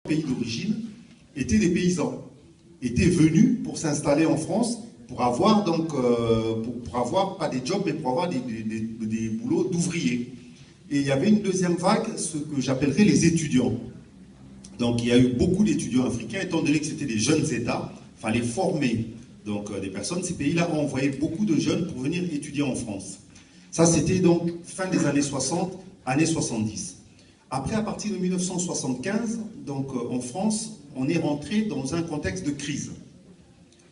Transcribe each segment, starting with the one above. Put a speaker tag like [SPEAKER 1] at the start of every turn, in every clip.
[SPEAKER 1] pays d'origine étaient des paysans, étaient venus pour s'installer en France, pour avoir donc, pour avoir pas des jobs, mais pour avoir des boulots d'ouvriers. Et il y avait une deuxième vague, ce que j'appellerais les étudiants. Donc il y a eu beaucoup d'étudiants africains, étant donné que c'était des jeunes États, il fallait former donc, des personnes. Ces pays-là ont envoyé beaucoup de jeunes pour venir étudier en France. Ça, c'était donc fin des années 60, années 70. Après, à partir de 1975, donc, en France, on est rentré dans un contexte de crise.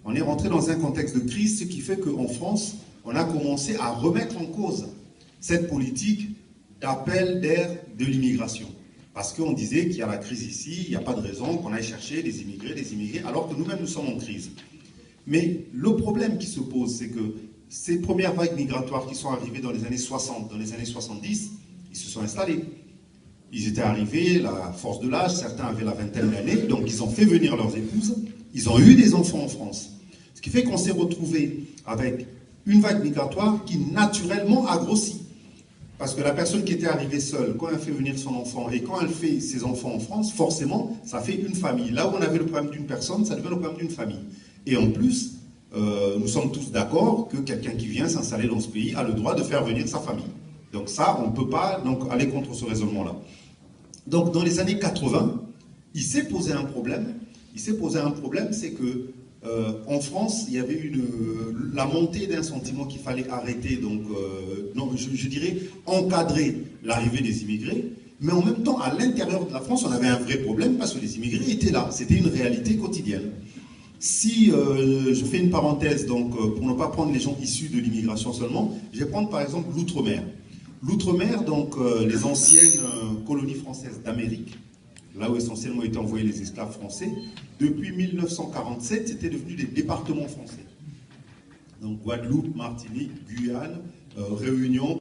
[SPEAKER 1] On est rentré dans un contexte de crise, ce qui fait qu'en France, on a commencé à remettre en cause cette politique d'appel d'air de l'immigration. Parce qu'on disait qu'il y a la crise ici, il n'y a pas de raison qu'on aille chercher des immigrés, alors que nous-mêmes, nous sommes en crise. Mais le problème qui se pose, c'est que ces premières vagues migratoires qui sont arrivées dans les années 60, dans les années 70, ils se sont installés. Ils étaient arrivés, la force de l'âge, certains avaient la vingtaine d'années, donc ils ont fait venir leurs épouses, ils ont eu des enfants en France. Ce qui fait qu'on s'est retrouvé avec une vague migratoire qui naturellement a grossi. Parce que la personne qui était arrivée seule, quand elle fait venir son enfant et quand elle fait ses enfants en France, forcément, ça fait une famille. Là où on avait le problème d'une personne, ça devient le problème d'une famille. Et en plus, nous sommes tous d'accord que quelqu'un qui vient s'installer dans ce pays a le droit de faire venir sa famille. Donc ça, on ne peut pas donc, aller contre ce raisonnement-là. Donc dans les années 80, il s'est posé un problème. Il s'est posé un problème, c'est que en France, il y avait la montée d'un sentiment qu'il fallait arrêter, donc je dirais encadrer l'arrivée des immigrés. Mais en même temps, à l'intérieur de la France, on avait un vrai problème parce que les immigrés étaient là. C'était une réalité quotidienne. Si je fais une parenthèse, donc pour ne pas prendre les gens issus de l'immigration seulement, je vais prendre par exemple l'outre-mer. L'outre-mer, donc les anciennes colonies françaises d'Amérique, là où essentiellement étaient envoyés les esclaves français, depuis 1947, c'était devenu des départements français. Donc Guadeloupe, Martinique, Guyane, Réunion.